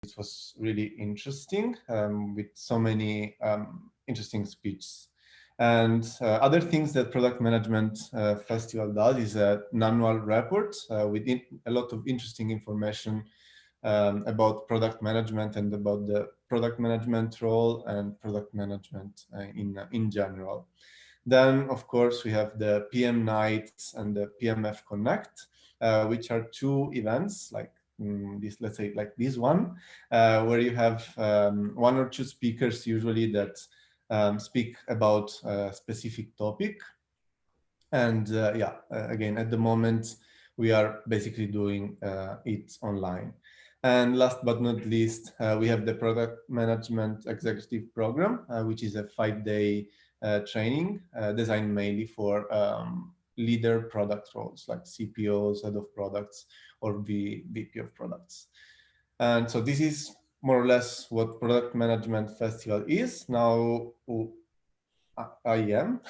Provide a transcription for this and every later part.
it was really interesting with so many interesting speeches. And other things that Product Management Festival does is an annual report with a lot of interesting information about product management and about the product management role and product management in general. Then, of course, we have the PM Nights and the PMF Connect, which are two events like this, let's say like this one, where you have one or two speakers usually that speak about a specific topic. And again, at the moment, we are basically doing it online. And last but not least, we have the Product Management Executive Program, which is a 5-day training designed mainly for leader product roles like CPOs, head of products, or VP of products. And so this is more or less what Product Management Festival is. Now, I am.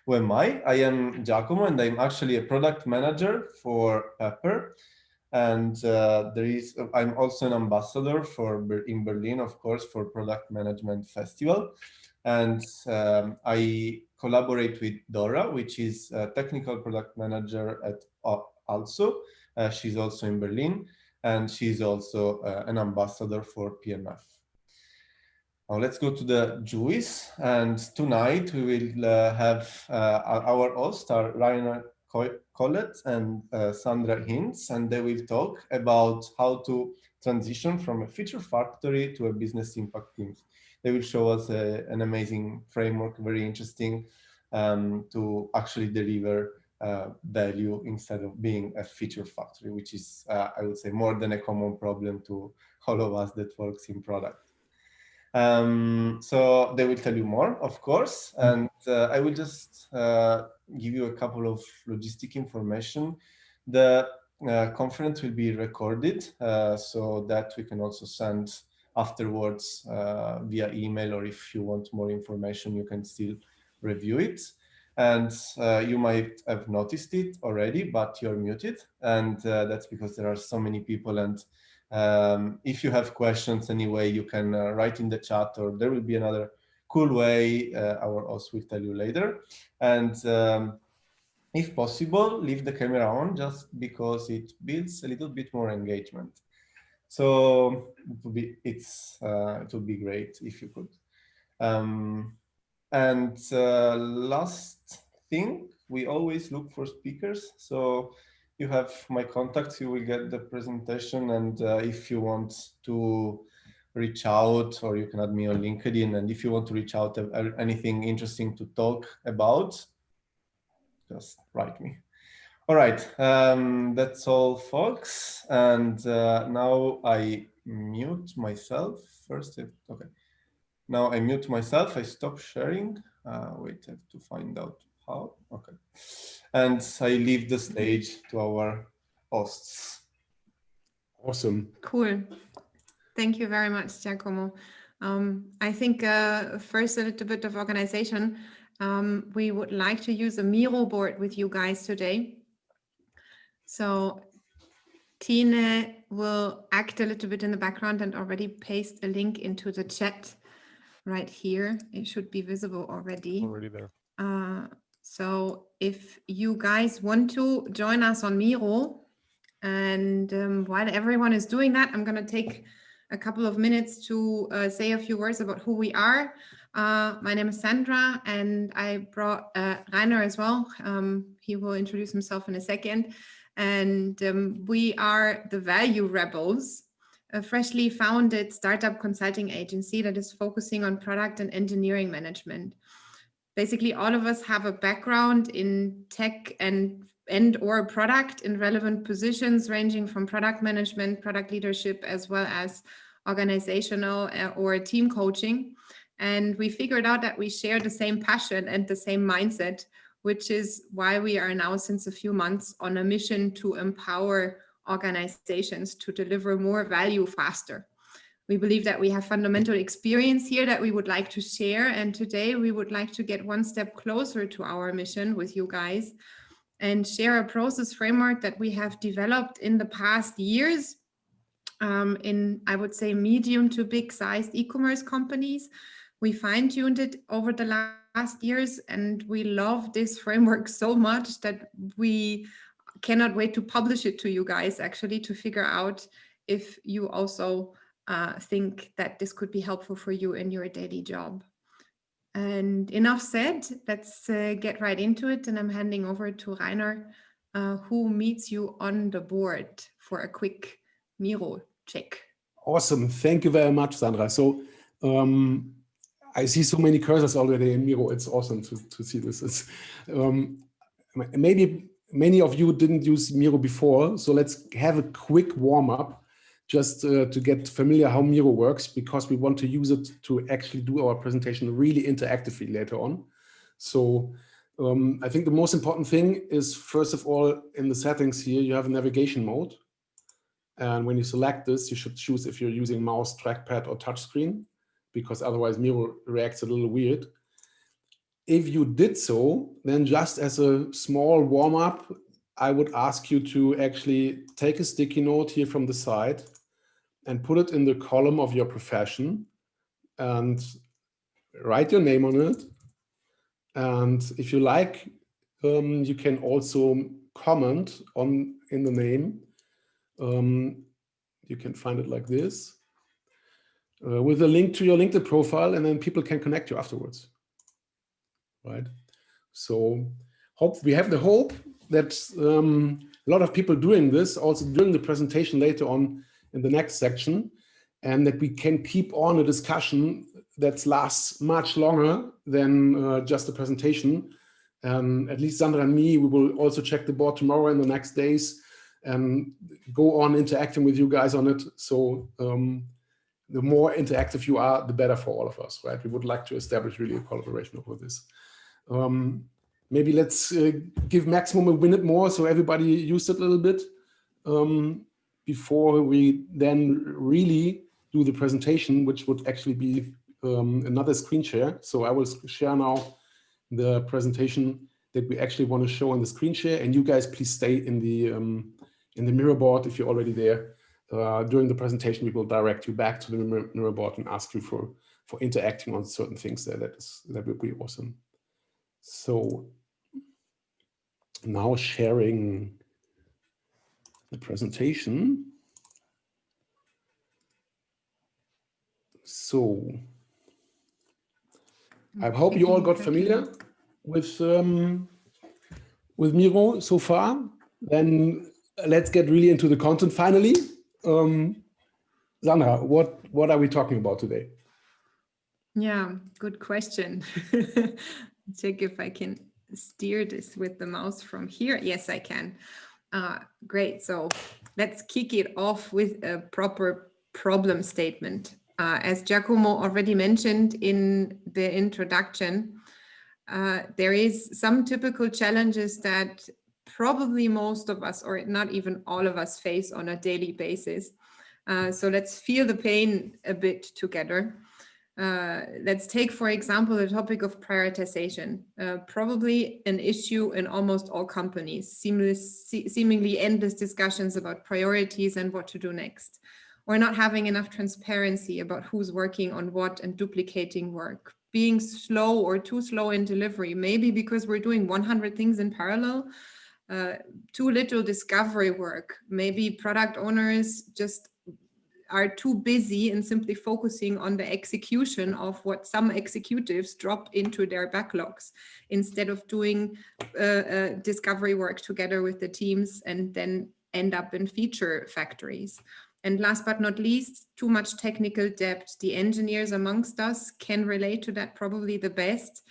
Who am I? I am Giacomo, and I'm actually a product manager for Pepper. And I'm also an ambassador in Berlin, of course, for Product Management Festival. And I collaborate with Dora, which is a technical product manager at Also. She's also in Berlin, and she's also an ambassador for PMF. Now let's go to the juice, and tonight we will have our hosts are Rainer Collet and Sandra Hinz, and they will talk about how to transition from a feature factory to a business impact team. They will show us an amazing framework, very interesting, to actually deliver value instead of being a feature factory, which is, I would say, more than a common problem to all of us that works in product. So they will tell you more, of course, and I will just give you a couple of logistic information. The conference will be recorded so that we can also send afterwards via email, or if you want more information, you can still review it. And you might have noticed it already, but you're muted, and that's because there are so many people. And if you have questions anyway, you can write in the chat, or there will be another cool way our host will tell you later. And if possible, leave the camera on, just because it builds a little bit more engagement. So it would be great if you could. And last thing, we always look for speakers. So you have my contacts, you will get the presentation, and if you want to reach out, or you can add me on LinkedIn, and if you want to reach out anything interesting to talk about, just write me. All right, that's all, folks. And now I mute myself first. Okay, now I mute myself. I stop sharing. Wait, I have to find out how. Okay, and I leave the stage to our hosts. Awesome. Cool. Thank you very much, Giacomo. I think first a little bit of organization. We would like to use a Miro board with you guys today. So Tine will act a little bit in the background and already paste a link into the chat right here. It should be visible already. Already there. So if you guys want to join us on Miro, and while everyone is doing that, I'm going to take a couple of minutes to say a few words about who we are. My name is Sandra, and I brought Rainer as well. He will introduce himself in a second. And we are the Value Rebels, a freshly founded startup consulting agency that is focusing on product and engineering management. Basically, all of us have a background in tech and or product in relevant positions, ranging from product management, product leadership, as well as organizational or team coaching. And we figured out that we share the same passion and the same mindset, which is why we are now, since a few months, on a mission to empower organizations to deliver more value faster. We believe that we have fundamental experience here that we would like to share. And today we would like to get one step closer to our mission with you guys and share a process framework that we have developed in the past years in, I would say, medium to big sized e-commerce companies. We fine-tuned it over the last years, and we love this framework so much that we cannot wait to publish it to you guys, actually, to figure out if you also think that this could be helpful for you in your daily job. And enough said, let's get right into it. And I'm handing over to Rainer, who meets you on the board for a quick Miro check. Awesome. Thank you very much, Sandra. So I see so many cursors already in Miro. It's awesome to see this. It's, maybe many of you didn't use Miro before, so let's have a quick warm-up just to get familiar how Miro works, because we want to use it to actually do our presentation really interactively later on. So I think the most important thing is, first of all, in the settings here, you have a navigation mode. And when you select this, you should choose if you're using mouse, trackpad, or touchscreen, because otherwise Miro reacts a little weird. If you did so, then just as a small warm-up, I would ask you to actually take a sticky note here from the side and put it in the column of your profession and write your name on it. And if you like, you can also comment in the name. You can find it like this with a link to your LinkedIn profile, and then people can connect you afterwards. Right? So we have the hope that a lot of people doing this also during the presentation later on in the next section, and that we can keep on a discussion that lasts much longer than just the presentation. At least Sandra and me, we will also check the board tomorrow and the next days and go on interacting with you guys on it. So the more interactive you are, the better for all of us, right? We would like to establish really a collaboration over this. Maybe let's give maximum a minute more so everybody used it a little bit before we then really do the presentation, which would actually be another screen share. So I will share now the presentation that we actually want to show on the screen share, and you guys please stay in the Miro board if you're already there. During the presentation, we will direct you back to the Miro board and ask you for interacting on certain things there. That would be awesome. So now sharing the presentation. So I hope you all got familiar with Miro so far. Then let's get really into the content finally. Sandra, what are we talking about today? Yeah, good question. Check if I can steer this with the mouse from here. Yes, I can. Great. So let's kick it off with a proper problem statement. As Giacomo already mentioned in the introduction, there is some typical challenges that probably most of us, or not even all of us, face on a daily basis. So let's feel the pain a bit together. Let's take, for example, the topic of prioritization, probably an issue in almost all companies, seemingly endless discussions about priorities and what to do next, or not having enough transparency about who's working on what and duplicating work, being slow or too slow in delivery, maybe because we're doing 100 things in parallel, too little discovery work, maybe product owners just are too busy and simply focusing on the execution of what some executives drop into their backlogs instead of doing discovery work together with the teams and then end up in feature factories. And last but not least, too much technical debt. The engineers amongst us can relate to that probably the best.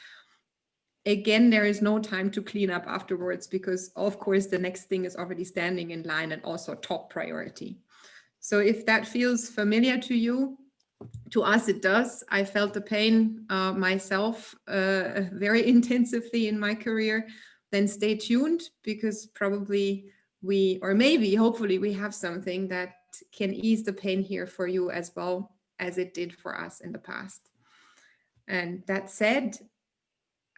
Again, there is no time to clean up afterwards because, of course, the next thing is already standing in line and also top priority. So if that feels familiar to you, to us it does. I felt the pain myself very intensively in my career. Then stay tuned, because probably hopefully we have something that can ease the pain here for you as well as it did for us in the past. And that said,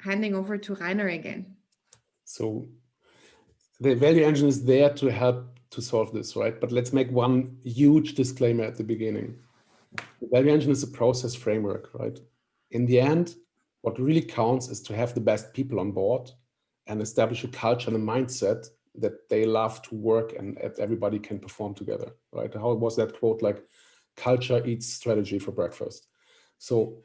handing over to Rainer again. So the value engine is there to help to solve this, right? But let's make one huge disclaimer at the beginning. The value engine is a process framework, right? In the end, what really counts is to have the best people on board and establish a culture and a mindset that they love to work and that everybody can perform together, right? How was that quote, like, culture eats strategy for breakfast? So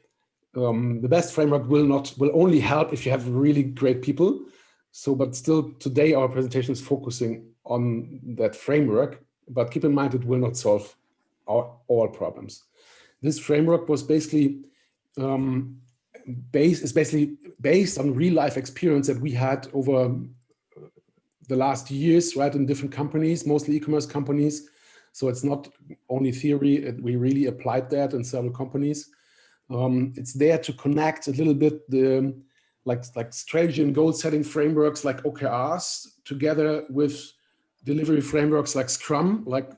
the best framework will only help if you have really great people. So, but still today our presentation is focusing on that framework, but keep in mind it will not solve all problems. This framework was basically based on real life experience that we had over the last years, right, in different companies, mostly e-commerce companies. So it's not only theory, we really applied that in several companies. It's there to connect a little bit the like strategy and goal setting frameworks like OKRs together with delivery frameworks like Scrum. Like,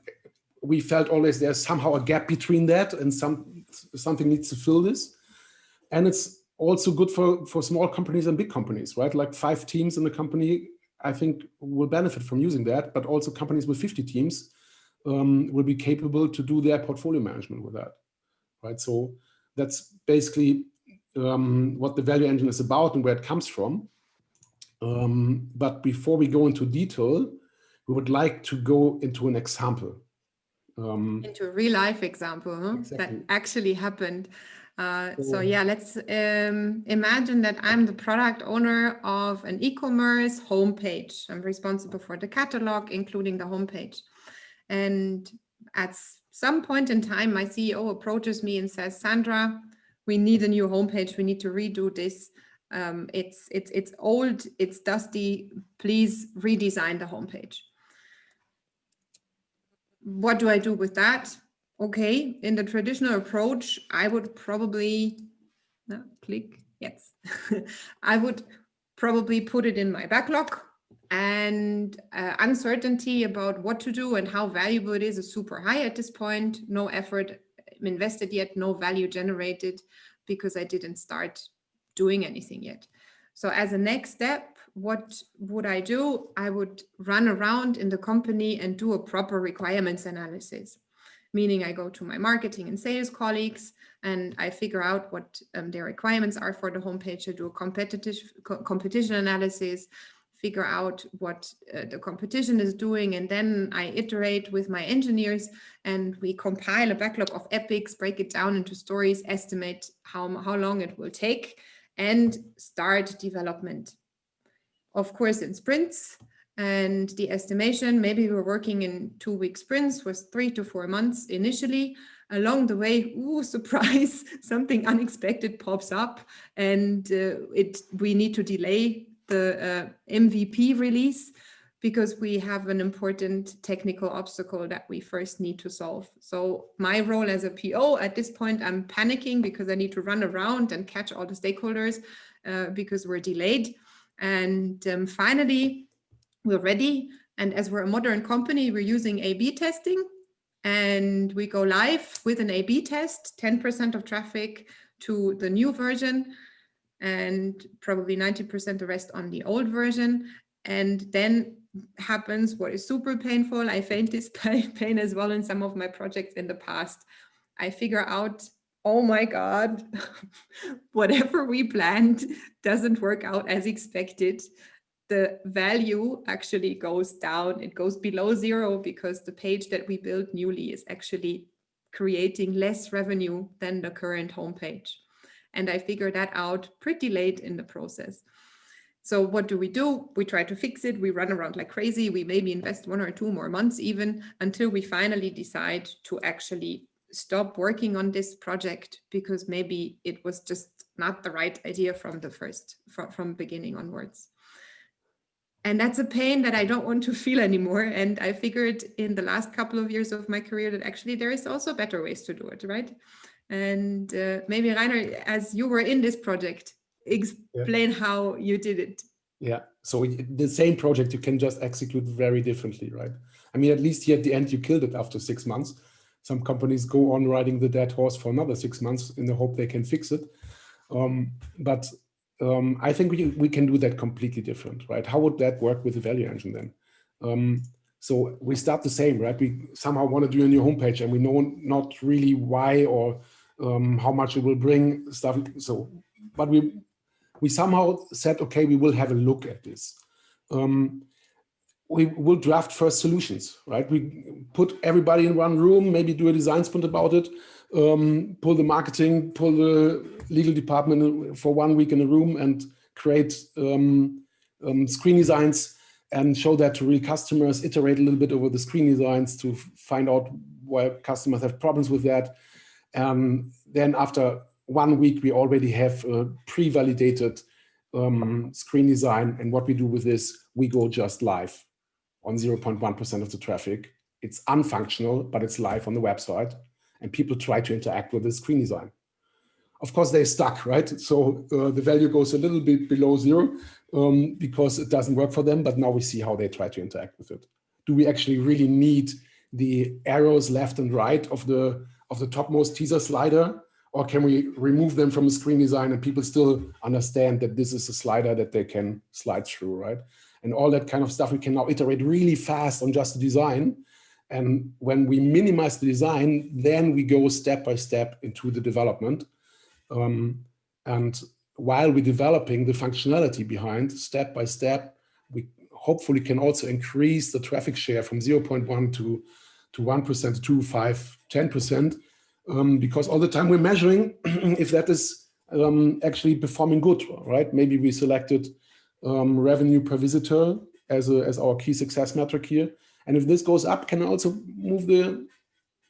we felt always there's somehow a gap between that, and something needs to fill this. And it's also good for small companies and big companies, right? Like 5 teams in the company, I think, will benefit from using that, but also companies with 50 teams will be capable to do their portfolio management with that, right? So that's basically what the value engine is about and where it comes from. But before we go into detail, we would like to go into an example. Into a real life example, huh? Exactly. That actually happened. So yeah, let's imagine that I'm the product owner of an e-commerce homepage. I'm responsible for the catalog, including the homepage. And at some point in time, my CEO approaches me and says, Sandra, we need a new homepage. We need to redo this. It's old, it's dusty. Please redesign the homepage. What do I do with that? Okay, in the traditional approach, I would probably yes. I would probably put it in my backlog, and uncertainty about what to do and how valuable it is super high at this point. No effort invested yet, no value generated, because I didn't start doing anything yet. So as a next step, what would I do? I would run around in the company and do a proper requirements analysis, meaning I go to my marketing and sales colleagues and I figure out what their requirements are for the homepage. I do a competition analysis, figure out what the competition is doing, and then I iterate with my engineers and we compile a backlog of epics, break it down into stories, estimate how long it will take, and start development. Of course, in sprints, and the estimation, maybe we're working in 2-week sprints, was 3 to 4 months initially. Along the way, ooh, surprise, something unexpected pops up, and we need to delay the MVP release because we have an important technical obstacle that we first need to solve. So my role as a PO at this point, I'm panicking because I need to run around and catch all the stakeholders because we're delayed. And finally, we're ready. And as we're a modern company, we're using A/B testing. And we go live with an A/B test, 10% of traffic to the new version, and probably 90% the rest on the old version. And then happens what is super painful. I felt this pain as well in some of my projects in the past. I figure out, oh my God, whatever we planned doesn't work out as expected. The value actually goes down. It goes below 0 because the page that we built newly is actually creating less revenue than the current homepage. And I figured that out pretty late in the process. So what do? We try to fix it. We run around like crazy. We maybe invest 1 or 2 more months even until we finally decide to actually stop working on this project because maybe it was just not the right idea from beginning onwards. And that's a pain that I don't want to feel anymore. And I figured in the last couple of years of my career that actually there is also better ways to do it, right? And maybe Rainer, as you were in this project, explain how you did it. Yeah, so the same project you can just execute very differently, right? I mean, at least here at the end, you killed it after 6 months. Some companies go on riding the dead horse for another 6 months in the hope they can fix it. But I think we can do that completely different, right? How would that work with the value engine then? So we start the same, right? We somehow want to do a new homepage and we know not really why or how much it will bring stuff. So, but we somehow said, okay, we will have a look at this. We will draft first solutions, right? We put everybody in one room, maybe do a design sprint about it, pull the marketing, pull the legal department for 1 week in a room and create screen designs and show that to real customers, iterate a little bit over the screen designs to find out why customers have problems with that. Then after 1 week, we already have a pre-validated screen design. And what we do with this, we go just live on 0.1% of the traffic. It's unfunctional, but it's live on the website. And people try to interact with the screen design. Of course, they're stuck, right? So the value goes a little bit below 0 because it doesn't work for them. But now we see how they try to interact with it. Do we actually really need the arrows left and right of the topmost teaser slider? Or can we remove them from the screen design and people still understand that this is a slider that they can slide through, right? And all that kind of stuff, we can now iterate really fast on just the design. And when we minimize the design, then we go step by step into the development. And while we're developing the functionality behind, step by step, we hopefully can also increase the traffic share from 0.1 to 1% to 2, 5, 10%. Because all the time we're measuring if that is actually performing good, right? Maybe we selected revenue per visitor as our key success metric here. And if this goes up, can also move the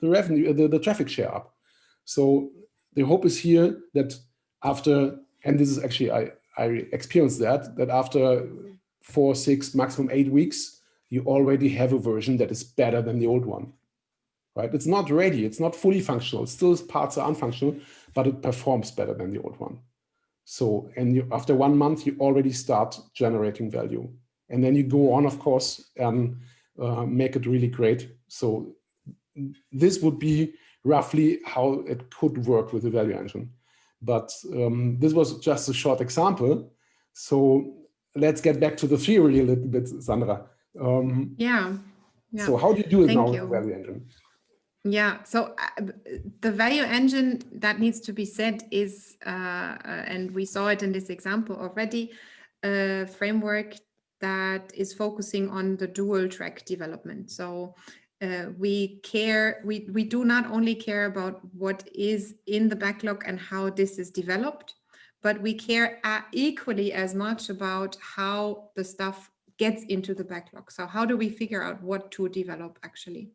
revenue, the traffic share up. So the hope is here that after, and this is actually, I experienced that after 4, 6, maximum 8 weeks, you already have a version that is better than the old one. Right? It's not ready, it's not fully functional, still parts are unfunctional, but it performs better than the old one. So, and after 1 month, you already start generating value. And then you go on, of course, and make it really great. So this would be roughly how it could work with the value engine. But this was just a short example. So let's get back to the theory a little bit, Sandra. Yeah. So how do you do it Thank now you. with the value engine? Yeah, so the value engine that needs to be said is, and we saw it in this example already, a framework that is focusing on the dual track development. So we do not only care about what is in the backlog and how this is developed, but we care equally as much about how the stuff gets into the backlog. So how do we figure out what to develop actually?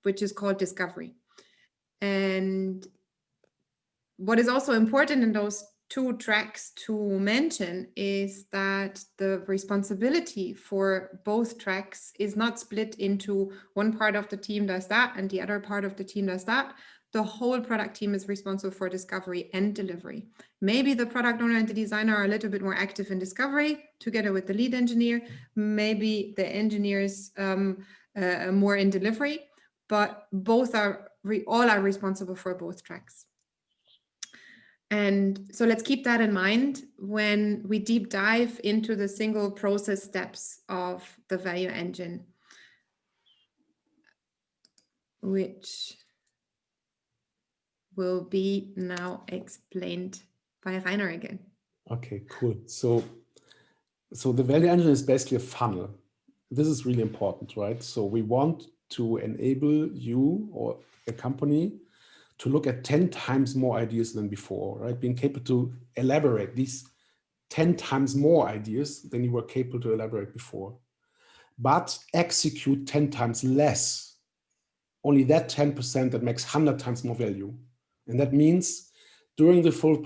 Which is called discovery. And what is also important in those 2 tracks to mention is that the responsibility for both tracks is not split into one part of the team does that and the other part of the team does that. The whole product team is responsible for discovery and delivery. Maybe the product owner and the designer are a little bit more active in discovery together with the lead engineer. Maybe the engineers more in delivery. But both all are responsible for both tracks. And so let's keep that in mind when we deep dive into the single process steps of the value engine, which will be now explained by Rainer again. Okay, cool. So the value engine is basically a funnel. This is really important, right? So we want to enable you or a company to look at 10 times more ideas than before, right? Being capable to elaborate these 10 times more ideas than you were capable to elaborate before, but execute 10 times less. Only that 10% that makes 100 times more value. And that means during the full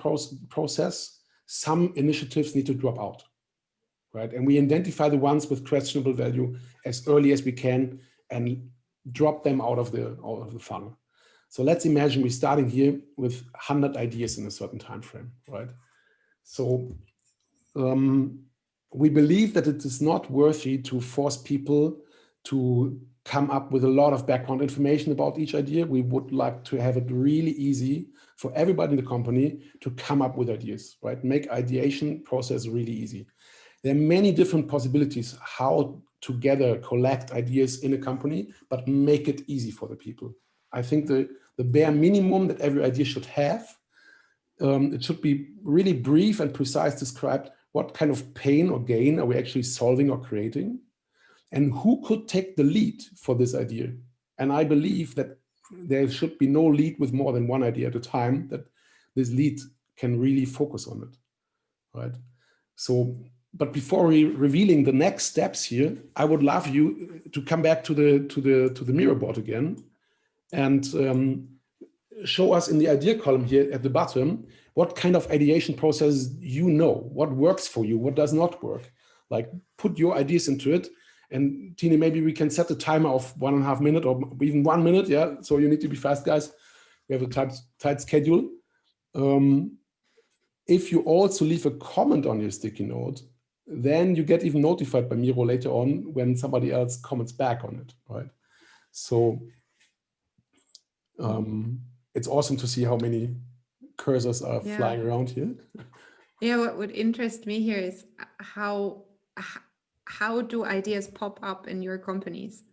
process, some initiatives need to drop out, right? And we identify the ones with questionable value as early as we can and drop them out of the funnel. So let's imagine we're starting here with 100 ideas in a certain time frame, right? So we believe that it is not worthy to force people to come up with a lot of background information about each idea. We would like to have it really easy for everybody in the company to come up with ideas, right? Make ideation process really easy. There are many different possibilities how to gather, collect ideas in a company, but make it easy for the people. I think the bare minimum that every idea should have, it should be really brief and precise, described what kind of pain or gain are we actually solving or creating, and who could take the lead for this idea. And I believe that there should be no lead with more than one idea at a time, that this lead can really focus on it, right? So, but before revealing the next steps here, I would love you to come back to the Miro board again and show us in the idea column here at the bottom what kind of ideation process you know, what works for you, what does not work. Like, put your ideas into it. And Tine, maybe we can set a timer of 1.5 minutes or even 1 minute. Yeah, so you need to be fast, guys. We have a tight schedule. If you also leave a comment on your sticky note, then you get even notified by Miro later on when somebody else comments back on it, right? So it's awesome to see how many cursors are flying around here. Yeah, what would interest me here is how do ideas pop up in your companies?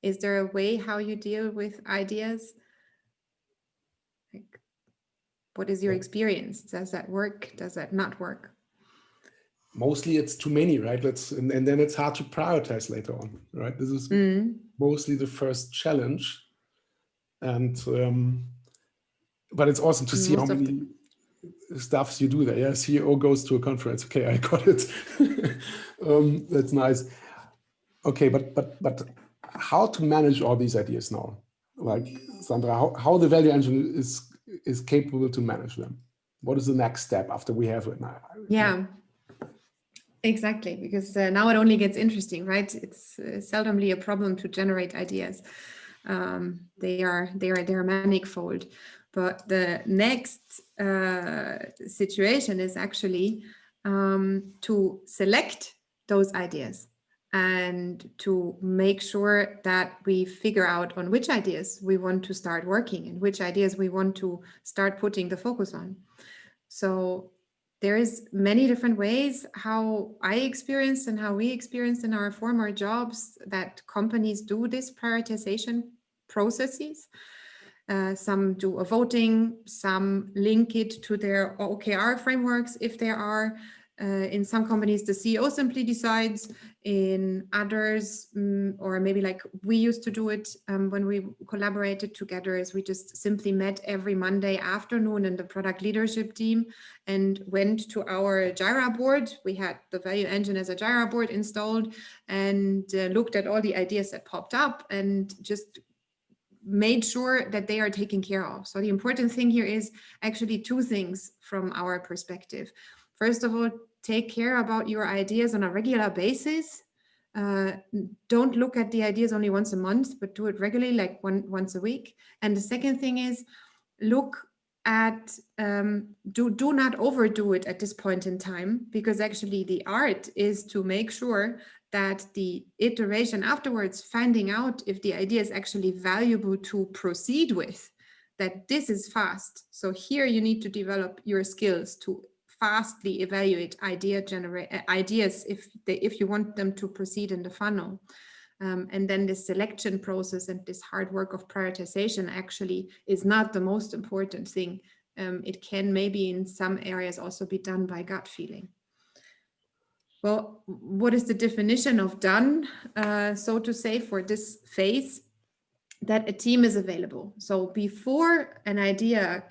Is there a way how you deal with ideas? Like, what is your experience? Does that work? Does that not work? Mostly it's too many, right? And then it's hard to prioritize later on, right? This is mostly the first challenge. And but it's awesome to see how many stuffs you do there. Yeah, CEO goes to a conference. Okay, I got it. That's nice. Okay, but how to manage all these ideas now? Like, Sandra, how the value engine is capable to manage them? What is the next step after we have it now? Yeah, exactly. Because now it only gets interesting, right? It's seldomly a problem to generate ideas. They are manifold. But the next situation is actually to select those ideas and to make sure that we figure out on which ideas we want to start working and which ideas we want to start putting the focus on. So there is many different ways how I experienced and how we experienced in our former jobs that companies do this prioritization processes. Some do a voting, some link it to their OKR frameworks if there are. In some companies, the CEO simply decides. In others, or maybe like we used to do it when we collaborated together, is we just simply met every Monday afternoon in the product leadership team and went to our Jira board. We had the value engine as a Jira board installed and looked at all the ideas that popped up and just made sure that they are taken care of. So the important thing here is actually two things from our perspective. First of all, take care about your ideas on a regular basis. Don't look at the ideas only once a month, but do it regularly, like once a week. And the second thing is look at, do not overdo it at this point in time, because actually the art is to make sure that the iteration afterwards, finding out if the idea is actually valuable to proceed with, that this is fast. So here you need to develop your skills to fastly evaluate ideas if you want them to proceed in the funnel. And then the selection process and this hard work of prioritization actually is not the most important thing. It can maybe in some areas also be done by gut feeling. Well, what is the definition of done, so to say, for this phase? That a team is available. So before an idea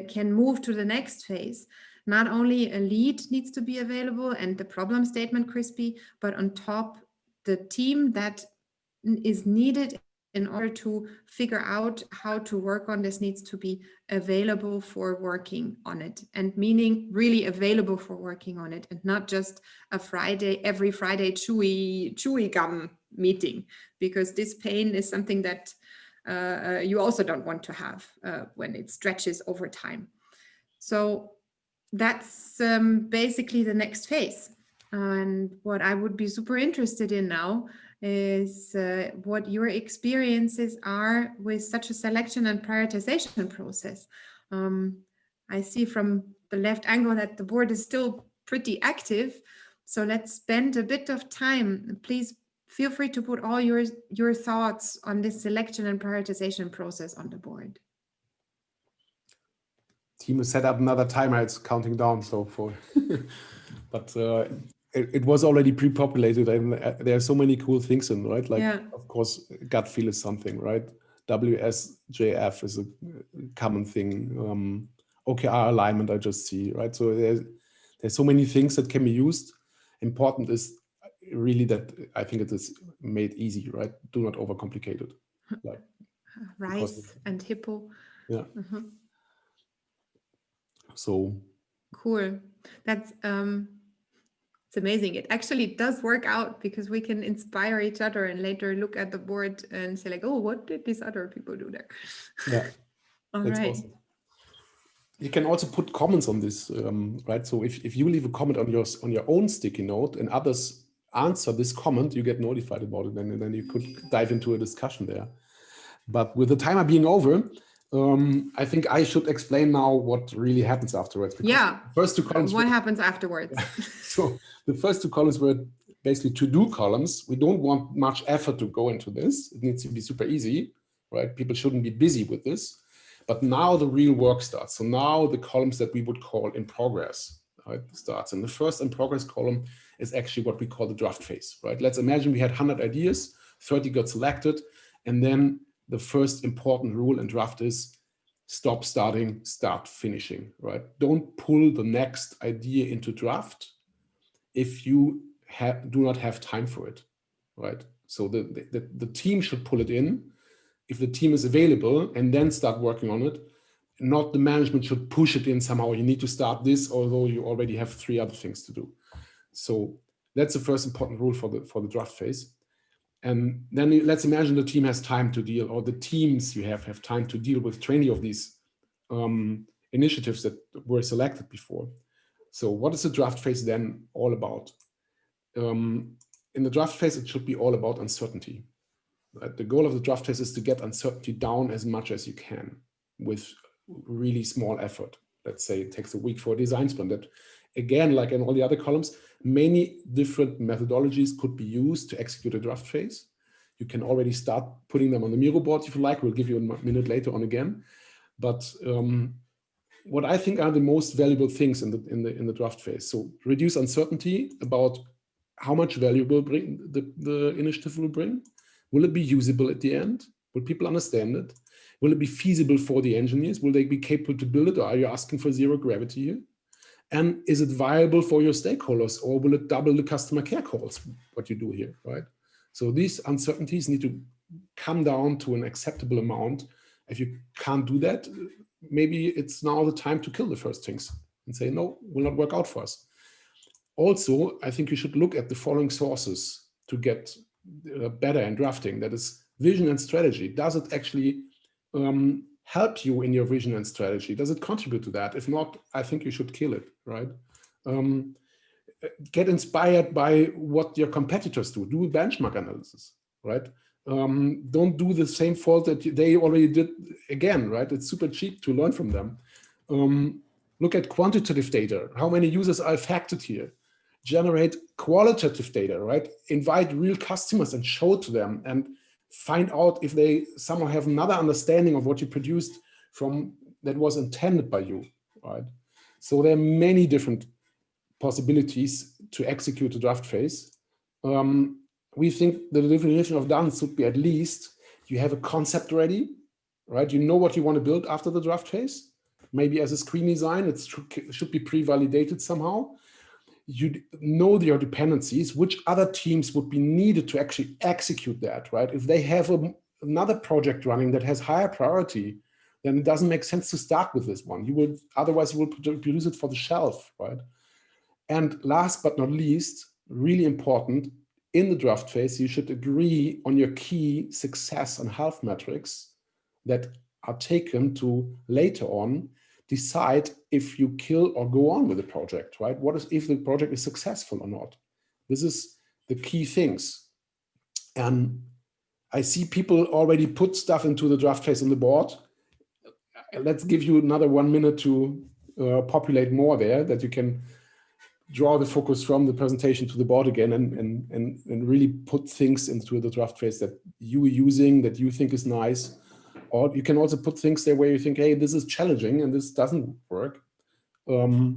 can move to the next phase, not only a lead needs to be available and the problem statement crispy, but on top, the team that is needed in order to figure out how to work on this needs to be available for working on it, and meaning really available for working on it, and not just every Friday chewy gum meeting, because this pain is something that you also don't want to have when it stretches over time. So that's basically the next phase. And what I would be super interested in now is what your experiences are with such a selection and prioritization process. I see from the left angle that the board is still pretty active, So let's spend a bit of time. Please feel free to put all your thoughts on this selection and prioritization process on the board. Team has set up another timer. It's counting down. So for, but it was already pre-populated, and there are so many cool things in, right? Like, of course, gut feel is something, right? WSJF is a common thing. OKR alignment, I just see, right? So there's so many things that can be used. Important is really that I think it is made easy, right? Do not overcomplicate it. Like Rice and hippo. Yeah. So cool. That's it's amazing. It actually does work out because we can inspire each other and later look at the board and say like, oh, what did these other people do there? Yeah. All That's right. awesome. You can also put comments on this, right? So if you leave a comment on your own sticky note and others answer this comment, you get notified about it, and then you could dive into a discussion there. But with the timer being over, I think I should explain now what really happens afterwards. Yeah. First two columns. What happens afterwards? So the first two columns were basically to-do columns. We don't want much effort to go into this. It needs to be super easy, right? People shouldn't be busy with this. But now the real work starts. So now the columns that we would call in progress, right, starts. And the first in progress column is actually what we call the draft phase, right? Let's imagine we had 100 ideas, 30 got selected, and then the first important rule in draft is stop starting, start finishing, right? Don't pull the next idea into draft if you do not have time for it, right? So the team should pull it in if the team is available and then start working on it. Not the management should push it in somehow. You need to start this, although you already have 3 other things to do. So that's the first important rule for the draft phase. And then let's imagine the team has time to deal, or the teams you have time to deal with 20 of these initiatives that were selected before. So what is the draft phase then all about? In the draft phase, it should be all about uncertainty. Right? The goal of the draft phase is to get uncertainty down as much as you can with really small effort. Let's say it takes a week for a design sprint. That, again, like in all the other columns, many different methodologies could be used to execute a draft phase. You can already start putting them on the Miro board if you like. We'll give you a minute later on again. But what I think are the most valuable things in the draft phase. So reduce uncertainty about how much value will bring the initiative will bring. Will it be usable at the end? Will people understand it? Will it be feasible for the engineers? Will they be capable to build it? Or are you asking for zero gravity here? And is it viable for your stakeholders, or will it double the customer care calls, what you do here, right? So these uncertainties need to come down to an acceptable amount. If you can't do that, maybe it's now the time to kill the first things and say, no, will not work out for us. Also, I think you should look at the following sources to get better in drafting. That is vision and strategy. Does it actually help you in your vision and strategy? Does it contribute to that? If not, I think you should kill it, right? Get inspired by what your competitors do. Do a benchmark analysis, right? Don't do the same fault that they already did again, right? It's super cheap to learn from them. Look at quantitative data. How many users are affected here? Generate qualitative data, right? Invite real customers and show it to them and find out if they somehow have another understanding of what you produced from that was intended by you, right? So there are many different possibilities to execute the draft phase. We think the definition of done should be at least you have a concept ready, right? You know what you want to build after the draft phase. Maybe as a screen design, it should be pre-validated somehow. You know your dependencies, which other teams would be needed to actually execute that, right? If they have another project running that has higher priority, then it doesn't make sense to start with this one. Otherwise you will produce it for the shelf, right? And last but not least, really important, in the draft phase, you should agree on your key success and health metrics that are taken to later on decide if you kill or go on with the project, right? What is if the project is successful or not? This is the key things. And I see people already put stuff into the draft phase on the board. Let's give you another 1 minute to populate more there that you can draw the focus from the presentation to the board again and really put things into the draft phase that you're using, that you think is nice. Or you can also put things there where you think, hey, this is challenging and this doesn't work. Yeah,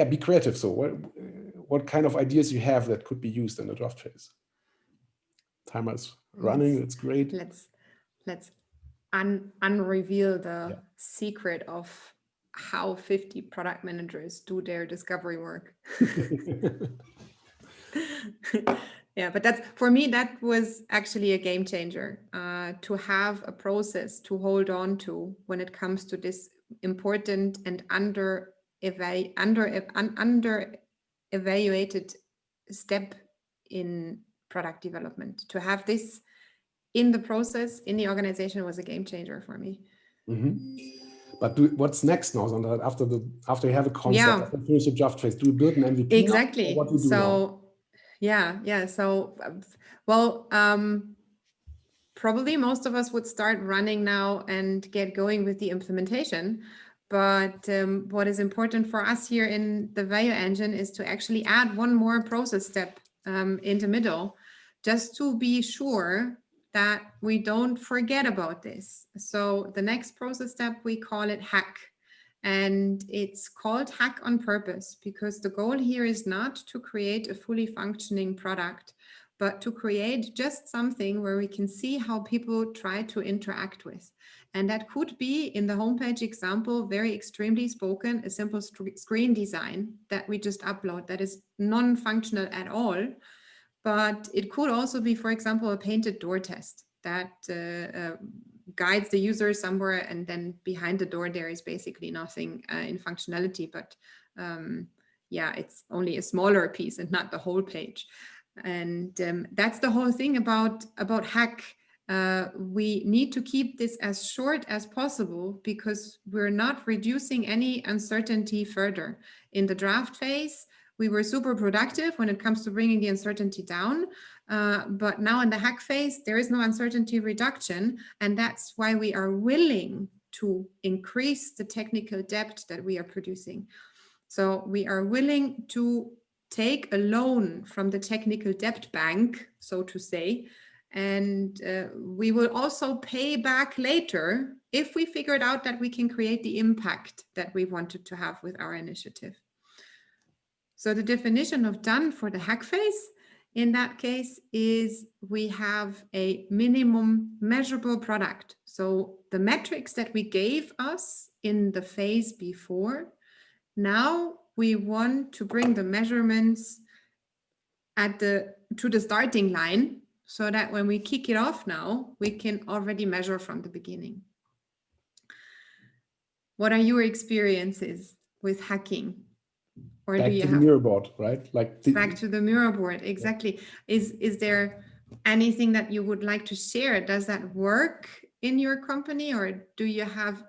be creative. So what kind of ideas you have that could be used in the draft phase? Timer's running, it's great. Let's unreveal the secret of how 50 product managers do their discovery work. Yeah, but that's, for me, that was actually a game changer, to have a process to hold on to when it comes to this important and under evaluated step in product development. To have this in the process, in the organization, was a game changer for me. But what's next now, Sandra? After you have a concept, after you finish the draft phase, do you build an MVP? Exactly. Now, what do you do now? Yeah. So, well, probably most of us would start running now and get going with the implementation. But what is important for us here in the value engine is to actually add one more process step in the middle, just to be sure that we don't forget about this. So the next process step, we call it hack. And it's called hack on purpose, because the goal here is not to create a fully functioning product, but to create just something where we can see how people try to interact with. And that could be, in the homepage example, very extremely spoken, a simple screen design that we just upload that is non-functional at all. But it could also be, for example, a painted door test that guides the user somewhere, and then behind the door there is basically nothing in functionality, but yeah, it's only a smaller piece and not the whole page. And that's the whole thing about hack. We need to keep this as short as possible, because we're not reducing any uncertainty further. In the draft phase, we were super productive when it comes to bringing the uncertainty down. But now in the hack phase, there is no uncertainty reduction. And that's why we are willing to increase the technical depth that we are producing. So we are willing to take a loan from the technical debt bank, so to say, and we will also pay back later if we figured out that we can create the impact that we wanted to have with our initiative. So the definition of done for the hack phase in that case is we have a minimum measurable product. So the metrics that we gave us in the phase before, now we want to bring the measurements to the starting line, so that when we kick it off now, we can already measure from the beginning. What are your experiences with hacking? Or back do you to have the mirror board, right? Back to the mirror board, exactly. Is there anything that you would like to share? Does that work in your company, or do you have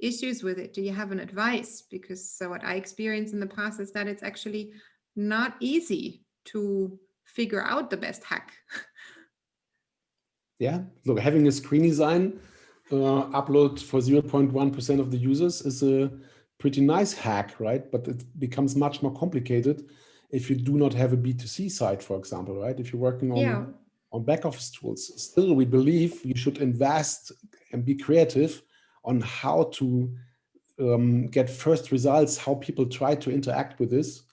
issues with it? Do you have an advice? Because so what I experienced in the past is that it's actually not easy to figure out the best hack. Yeah, look, having a screen design upload for 0.1% of the users is a pretty nice hack, right? But it becomes much more complicated if you do not have a B2C site, for example, right? If you're working on back office tools, still we believe you should invest and be creative on how to get first results, how people try to interact with this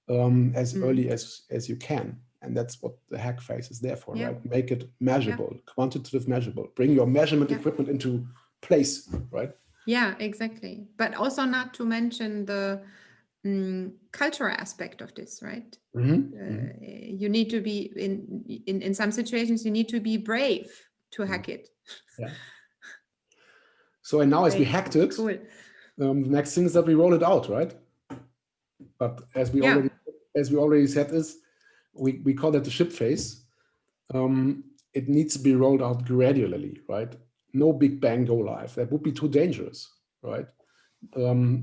as early as you can. And that's what the hack phase is there for, right? Make it measurable, quantitative measurable. Bring your measurement equipment into place, right? Yeah, exactly. But also not to mention the cultural aspect of this, right? You need to be, in some situations, you need to be brave to hack it. Yeah. So, and now as we hacked it, the next thing is that we roll it out, right? But as we already said is, we call that the ship phase. It needs to be rolled out gradually, right? No big bang go live. That would be too dangerous, right?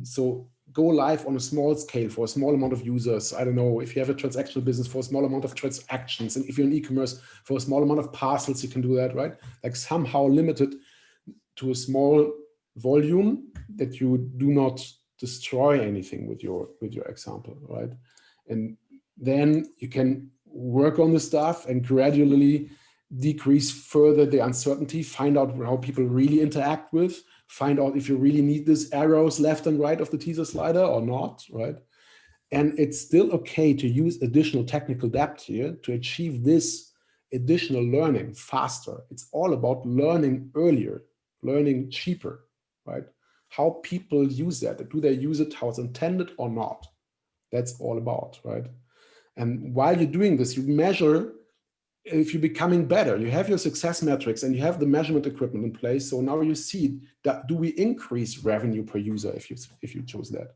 So go live on a small scale for a small amount of users. I don't know, if you have a transactional business, for a small amount of transactions, and if you're in e-commerce, for a small amount of parcels, you can do that, right? Like somehow limited to a small volume that you do not destroy anything with your example, right? And then you can work on the stuff and gradually decrease further the uncertainty, find out how people really interact with, find out if you really need these arrows left and right of the teaser slider or not, right? And it's still okay to use additional technical depth here to achieve this additional learning faster. It's all about learning earlier, learning cheaper, right? How people use that. Do they use it how it's intended or not? That's all about, right? And while you're doing this, you measure if you're becoming better. You have your success metrics and you have the measurement equipment in place. So now you see that, do we increase revenue per user if you chose that,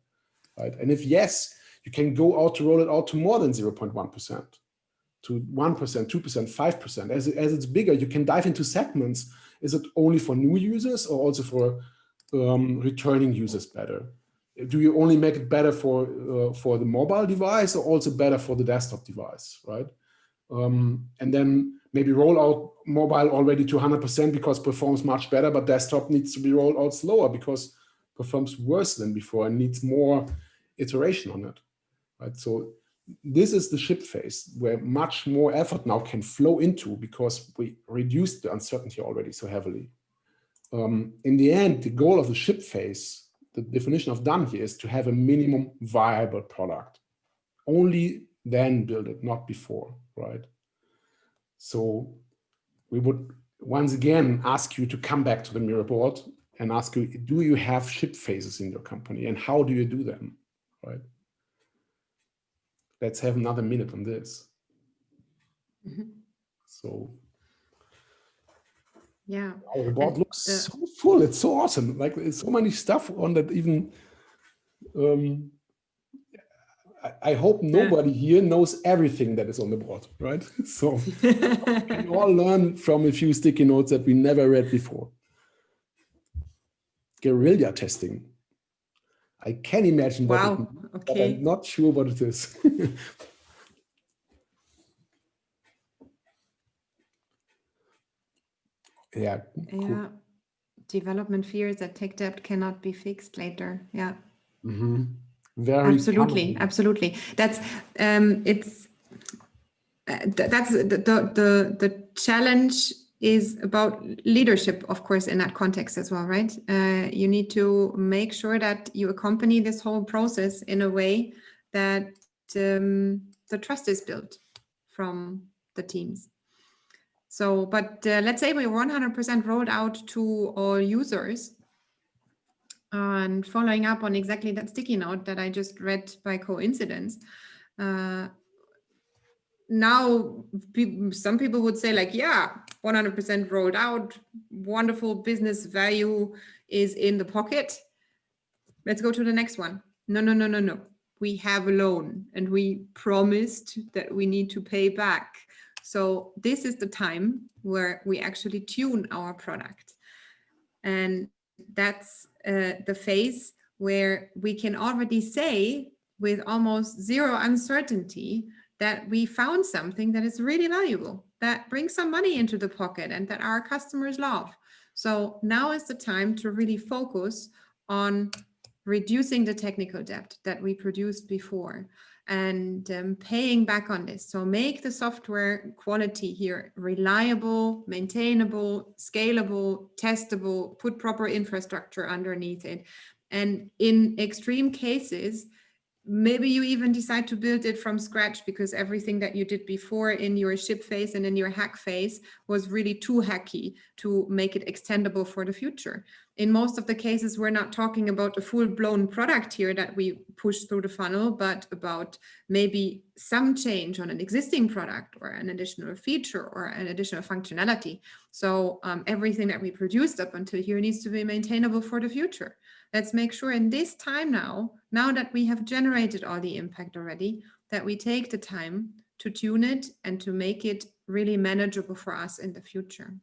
right? And if yes, you can go out to roll it out to more than 0.1%, to 1%, 2%, 5%. As it's bigger, you can dive into segments. Is it only for new users or also for returning users better? Do you only make it better for the mobile device or also better for the desktop device, right? And then maybe roll out mobile already to 100% because performs much better, but desktop needs to be rolled out slower because performs worse than before and needs more iteration on it, right? So this is the ship phase where much more effort now can flow into because we reduced the uncertainty already so heavily. In the end, the goal of the ship phase, the definition of done here, is to have a minimum viable product. Only then build it, not before, right? So we would once again ask you to come back to the mirror board and ask you, do you have ship phases in your company and how do you do them, right? Let's have another minute on this. Mm-hmm. So yeah, our board looks so full. It's so awesome. Like there's so many stuff on that. Even I hope nobody here knows everything that is on the board, right? So we can all learn from a few sticky notes that we never read before. Guerrilla testing. I can imagine what it means, but I'm not sure what it is. Yeah. Yeah. Development fears that tech debt cannot be fixed later. Yeah. Mm-hmm. Very absolutely, absolutely. That's that's the challenge is about leadership, of course, in that context as well, right? You need to make sure that you accompany this whole process in a way that the trust is built from the teams. So, but let's say we're 100% rolled out to all users. And following up on exactly that sticky note that I just read by coincidence, now some people would say like, yeah, 100% rolled out, wonderful business value is in the pocket. Let's go to the next one. No. We have a loan and we promised that we need to pay back. So this is the time where we actually tune our product. And that's the phase where we can already say with almost zero uncertainty that we found something that is really valuable, that brings some money into the pocket and that our customers love. So now is the time to really focus on reducing the technical debt that we produced before and paying back on this. So make the software quality here reliable, maintainable, scalable, testable, put proper infrastructure underneath it. And in extreme cases, maybe you even decide to build it from scratch because everything that you did before in your ship phase and in your hack phase was really too hacky to make it extendable for the future. In most of the cases, we're not talking about a full-blown product here that we push through the funnel, but about maybe some change on an existing product or an additional feature or an additional functionality. So everything that we produced up until here needs to be maintainable for the future. Let's make sure in this time now that we have generated all the impact already, that we take the time to tune it and to make it really manageable for us in the future.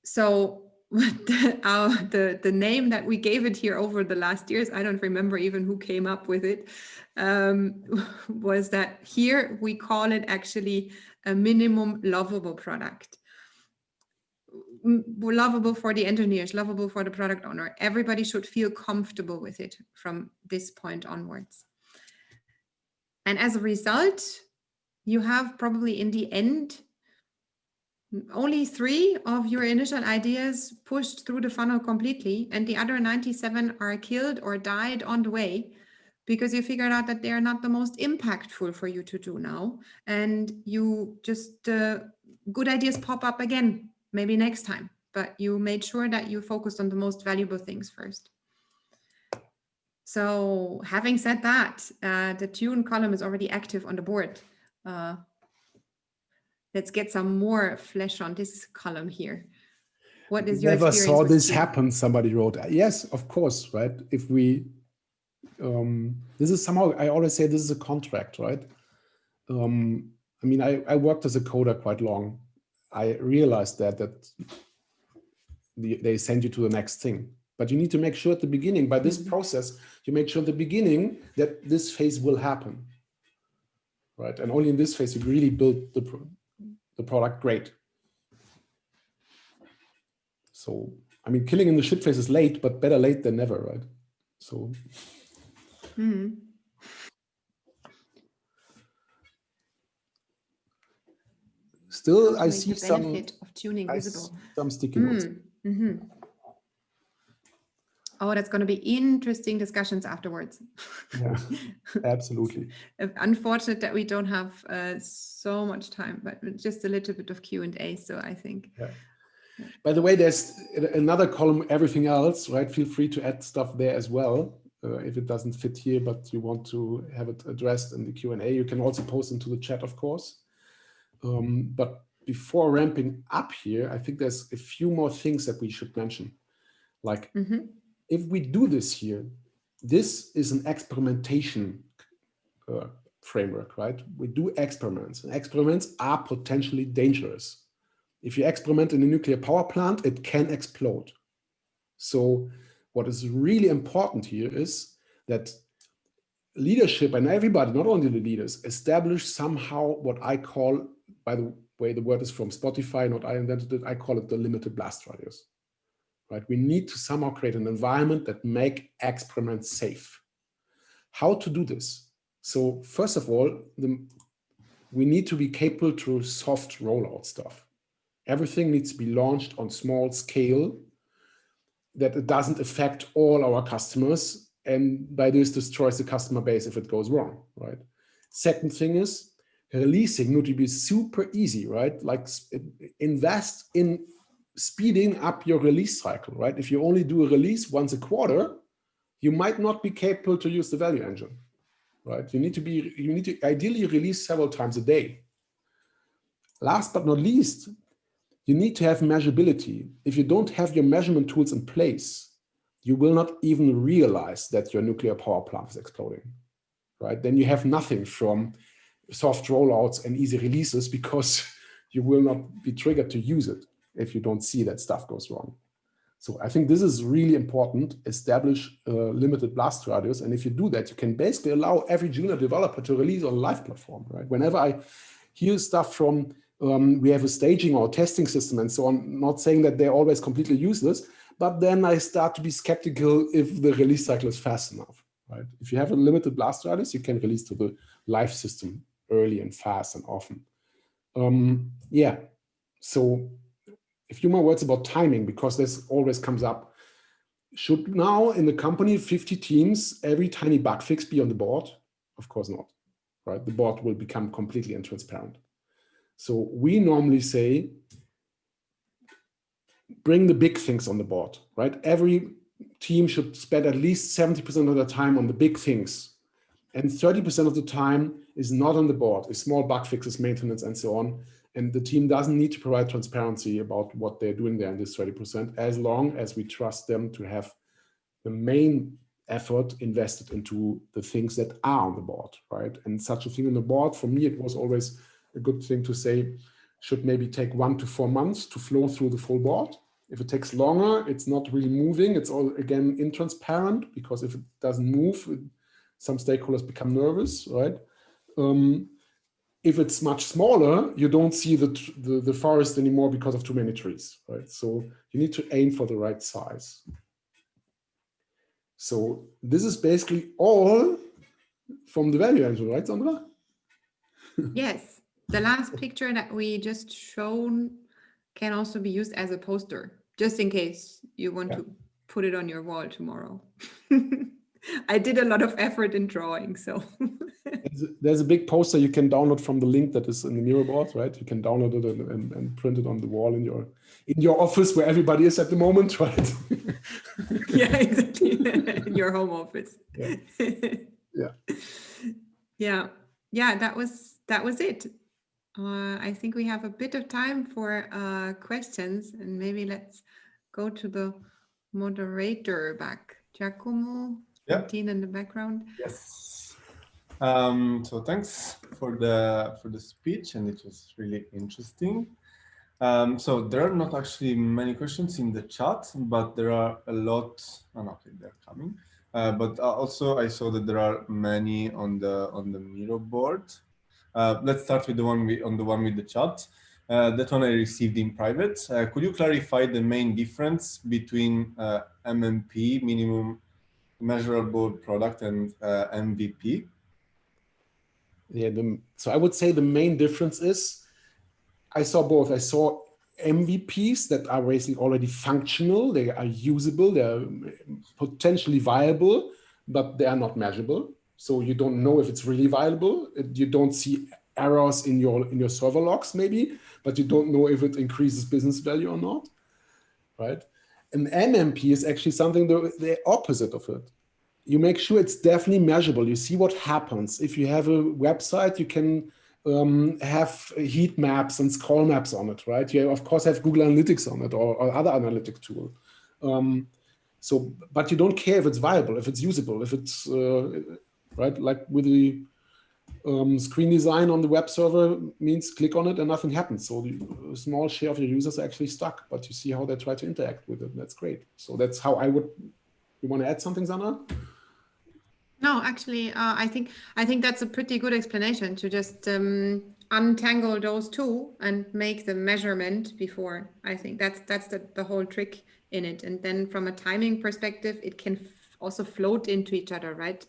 So the name that we gave it here over the last years, I don't remember even who came up with it, was that here we call it actually a minimum lovable product. lovable for the engineers, lovable for the product owner. Everybody should feel comfortable with it from this point onwards. And as a result, you have probably in the end only 3 of your initial ideas pushed through the funnel completely, and the other 97 are killed or died on the way because you figured out that they're not the most impactful for you to do now. And you just, good ideas pop up again, maybe next time, but you made sure that you focused on the most valuable things first. So having said that, the tune column is already active on the board. Let's get some more flesh on this column here. What is your Never experience saw with this tune? happen, somebody wrote. Yes, of course, right? If we, this is somehow, I always say this is a contract, right? I mean, I worked as a coder quite long. I realized that they send you to the next thing. But you need to make sure at the beginning, by this process, you make sure at the beginning that this phase will happen, right? And only in this phase, you really build the product great. So, I mean, killing in the shit phase is late, but better late than never, right? So. Still, I see some of tuning visible. Some sticky notes. Oh, that's going to be interesting discussions afterwards. Yeah, absolutely. Unfortunate that we don't have so much time, but just a little bit of Q&A. So I think. Yeah. By the way, there's another column, everything else, right? Feel free to add stuff there as well. If it doesn't fit here, but you want to have it addressed in the Q&A, you can also post into the chat, of course. But before ramping up here, I think there's a few more things that we should mention. Like, if we do this here, this is an experimentation framework, right? We do experiments, and experiments are potentially dangerous. If you experiment in a nuclear power plant, it can explode. So what is really important here is that leadership and everybody, not only the leaders, establish somehow what I call, by the way, the word is from Spotify, not I invented it, I call it the limited blast radius. Right? We need to somehow create an environment that make experiments safe. How to do this? So first of all, we need to be capable to soft rollout stuff. Everything needs to be launched on small scale, that it doesn't affect all our customers, and by this destroys the customer base if it goes wrong, right? Second thing is releasing need to be super easy, right? Like invest in speeding up your release cycle, right? If you only do a release once a quarter, you might not be capable to use the value engine, right? You need to ideally release several times a day. Last but not least, you need to have measurability. If you don't have your measurement tools in place, you will not even realize that your nuclear power plant is exploding, right? Then you have nothing from soft rollouts and easy releases because you will not be triggered to use it if you don't see that stuff goes wrong. So I think this is really important. Establish a limited blast radius. And if you do that, you can basically allow every junior developer to release on a live platform, right? Whenever I hear stuff from, we have a staging or testing system and so on, not saying that they're always completely useless, but then I start to be skeptical if the release cycle is fast enough, right? If you have a limited blast radius, you can release to the live system early and fast and often. Yeah, so a few more words about timing, because this always comes up. Should now in the company 50 teams, every tiny bug fix be on the board? Of course not, right? The board will become completely intransparent. So we normally say, bring the big things on the board, right? Every team should spend at least 70% of their time on the big things. And 30% of the time is not on the board, is small bug fixes, maintenance, and so on. And the team doesn't need to provide transparency about what they're doing there in this 30%, as long as we trust them to have the main effort invested into the things that are on the board, right? And such a thing on the board, for me, it was always a good thing to say, should maybe take 1 to 4 months to flow through the full board. If it takes longer, it's not really moving. It's all, again, intransparent, because if it doesn't move, some stakeholders become nervous, right? If it's much smaller, you don't see the forest anymore because of too many trees, right? So you need to aim for the right size. So this is basically all from the value engine, right, Sandra? Yes, the last picture that we just shown can also be used as a poster, just in case you want to put it on your wall tomorrow. I did a lot of effort in drawing, so. There's a big poster you can download from the link that is in the Miro board, right? You can download it and print it on the wall in your office where everybody is at the moment, right? Yeah, exactly. In your home office. Yeah. Yeah. Yeah, that was it. I think we have a bit of time for questions, and maybe let's go to the moderator back. Giacomo, Yeah. Dean in the background. Yes. So thanks for the speech, and it was really interesting. So there are not actually many questions in the chat, but there are a lot. Oh, okay, they're coming. But also I saw that there are many on the Miro board. Let's start with the one with the chat. That one I received in private. Could you clarify the main difference between MMP, minimum measurable product, and MVP? Yeah, so I would say the main difference is I saw both. I saw MVPs that are basically already functional, they are usable, they're potentially viable, but they are not measurable. So you don't know if it's really viable. You don't see errors in your server logs maybe, but you don't know if it increases business value or not, right? An MMP is actually something the opposite of it. You make sure it's definitely measurable. You see what happens. If you have a website, you can have heat maps and scroll maps on it, right? You of course have Google Analytics on it or other analytic tool. But you don't care if it's viable, if it's usable, if it's right, like with the screen design on the web server means click on it and nothing happens. So a small share of your users are actually stuck, but you see how they try to interact with it. And that's great. So that's how I would. You want to add something, Sandra? No, actually, I think that's a pretty good explanation to just untangle those two and make the measurement before. I think that's the whole trick in it. And then from a timing perspective, it can also float into each other, right?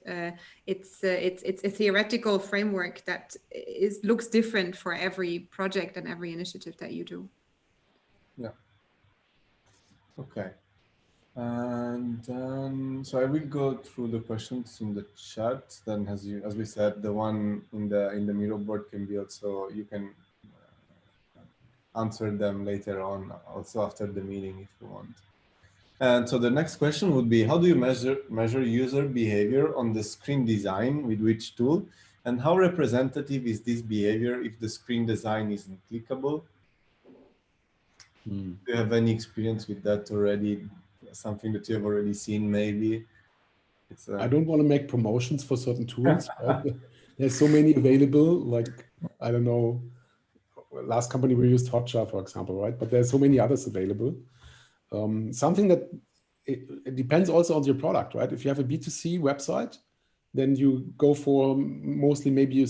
It's a theoretical framework that looks different for every project and every initiative that you do. Yeah. Okay. And so I will go through the questions in the chat. Then, as we said, the one in the Miro board can be also, you can answer them later on, also after the meeting if you want. And so the next question would be, how do you measure user behavior on the screen design with which tool? And how representative is this behavior if the screen design isn't clickable? Do you have any experience with that already? Something that you have already seen, maybe? I don't want to make promotions for certain tools, right? There's so many available, like, I don't know, last company we used Hotjar, for example, right? But there's so many others available. Something that it depends also on your product, right? If you have a B2C website, then you go for mostly maybe a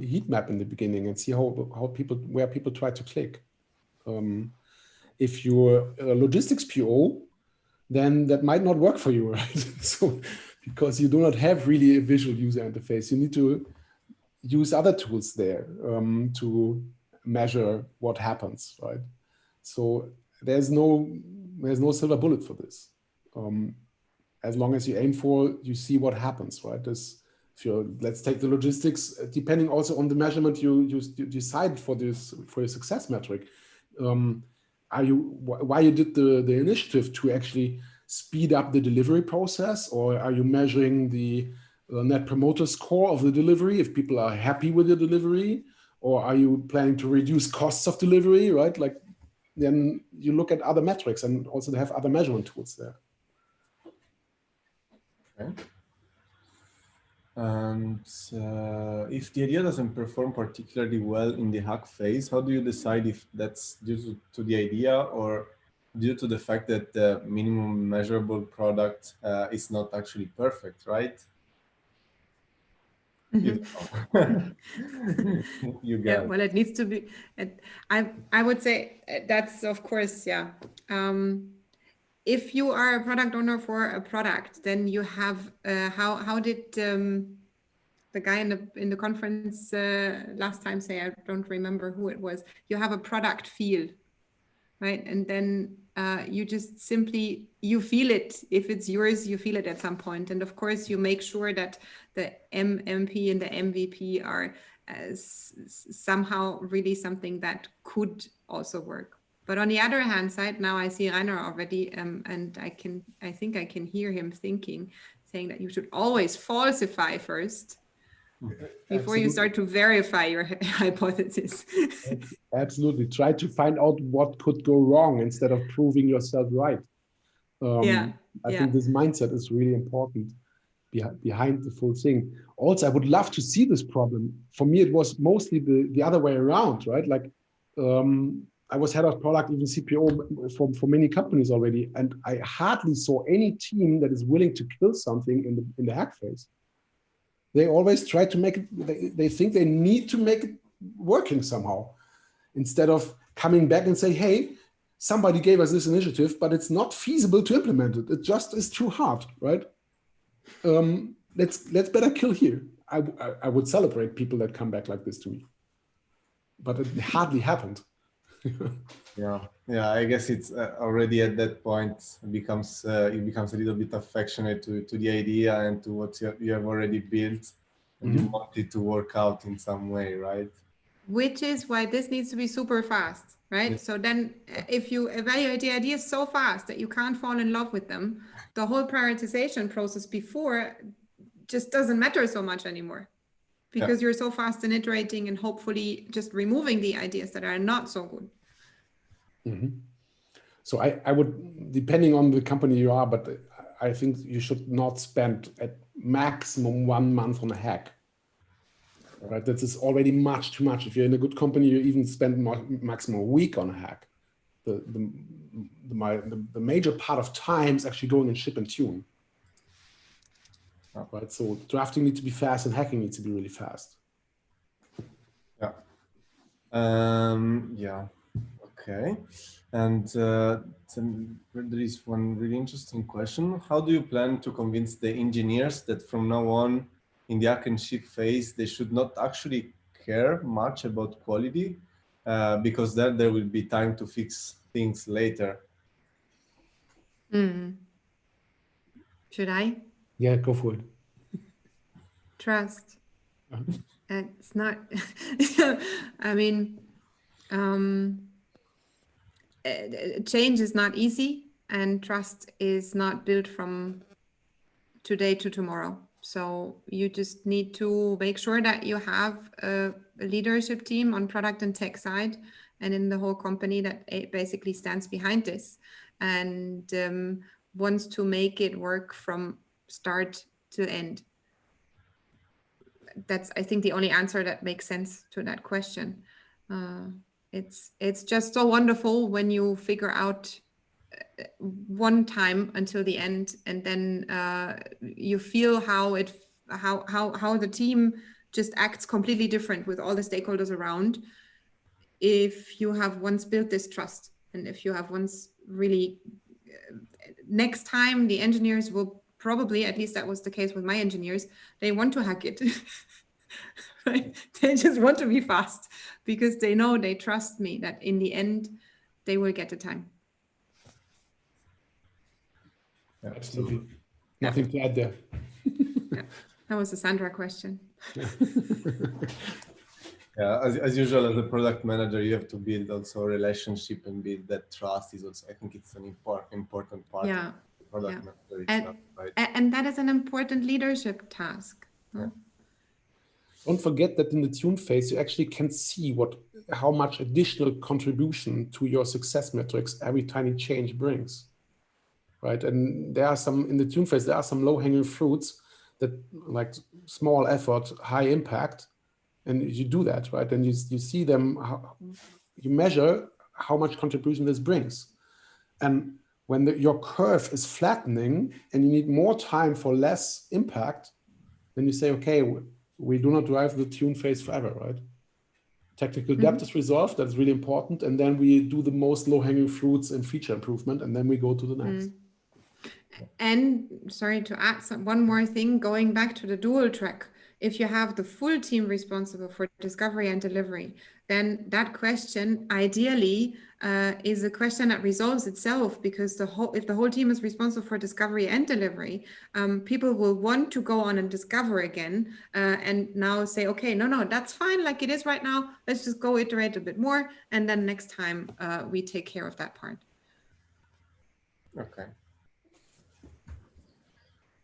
heat map in the beginning and see where people try to click. If you're a logistics PO, then that might not work for you, right? So because you do not have really a visual user interface, you need to use other tools there to measure what happens, right? So there's no silver bullet for this. As long as you aim for, you see what happens, right? Let's take the logistics, depending also on the measurement you decide for your success metric. Why you did the initiative to actually speed up the delivery process, or are you measuring the net promoter score of the delivery if people are happy with the delivery, or are you planning to reduce costs of delivery, right? Like, then you look at other metrics and also they have other measurement tools there. Okay. And if the idea doesn't perform particularly well in the hack phase, how do you decide if that's due to the idea or due to the fact that the minimum measurable product is not actually perfect, right? You got Yeah, it. well, it needs to be. I would say that's of course, yeah. If you are a product owner for a product, then you have how did the guy in the conference last time say, I don't remember who it was. You have a product feel, right? And then you just simply, you feel it. If it's yours, you feel it at some point. And of course, you make sure that the MP and the MVP are somehow really something that could also work. But on the other hand side, now I see Rainer already, and I think I can hear him saying that you should always falsify first before you start to verify your hypothesis. Absolutely. Try to find out what could go wrong instead of proving yourself right. I think this mindset is really important behind the full thing. Also, I would love to see this problem. For me, it was mostly the other way around, right? Like I was head of product, even CPO for many companies already, and I hardly saw any team that is willing to kill something in the hack phase. They always try to make it, they think they need to make it working somehow, instead of coming back and say, hey, somebody gave us this initiative, but it's not feasible to implement it. It just is too hard, right? Let's better kill here. I would celebrate people that come back like this to me, but it hardly happened. Yeah. I guess it's already at that point it becomes a little bit affectionate to the idea and to what you have already built, and you want it to work out in some way, right? Which is why this needs to be super fast, right? So then if you evaluate the ideas so fast that you can't fall in love with them, the whole prioritization process before just doesn't matter so much anymore, because you're so fast in iterating and hopefully just removing the ideas that are not so good. So I would, depending on the company you are, but I think you should not spend at maximum 1 month on a hack. Right, that is already much too much. If you're in a good company, you even spend maximum a week on a hack. The major part of time is actually going and ship and tune. Right, so drafting needs to be fast and hacking needs to be really fast. Yeah. Okay. And there is one really interesting question. How do you plan to convince the engineers that from now on, in the hack and ship phase, they should not actually care much about quality, because then there will be time to fix things later? Should I? Yeah, go for it. Trust. It's not, I mean, change is not easy, and trust is not built from today to tomorrow. So you just need to make sure that you have a leadership team on product and tech side and in the whole company that basically stands behind this and wants to make it work from start to end. That's, I think, the only answer that makes sense to that question. It's just so wonderful when you figure out one time until the end, and then you feel how the team just acts completely different with all the stakeholders around. If you have once built this trust, and if you have once really, next time the engineers will probably, at least that was the case with my engineers, they want to hack it. Right? They just want to be fast because they know, they trust me that in the end they will get the time. Absolutely. Nothing to add there. That was a Sandra question. Yeah, as usual, as a product manager, you have to build also a relationship and build that trust. Is also, I think it's an important part of the product manager itself, right? And that is an important leadership task. Don't forget that in the tune phase, you actually can see how much additional contribution to your success metrics every tiny change brings. Right, and there are some in the tune phase. There are some low-hanging fruits that, like, small effort, high impact, and you do that, right? And you see them. You measure how much contribution this brings, and when your curve is flattening and you need more time for less impact, then you say, okay, we do not drive the tune phase forever, right? Technical debt is resolved, that's really important. And then we do the most low-hanging fruits in feature improvement, and then we go to the next. And sorry to add one more thing, going back to the dual track. If you have the full team responsible for discovery and delivery, then that question ideally is a question that resolves itself, because if the whole team is responsible for discovery and delivery, people will want to go on and discover again and now say, okay, no, that's fine like it is right now. Let's just go iterate a bit more. And then next time we take care of that part. Okay.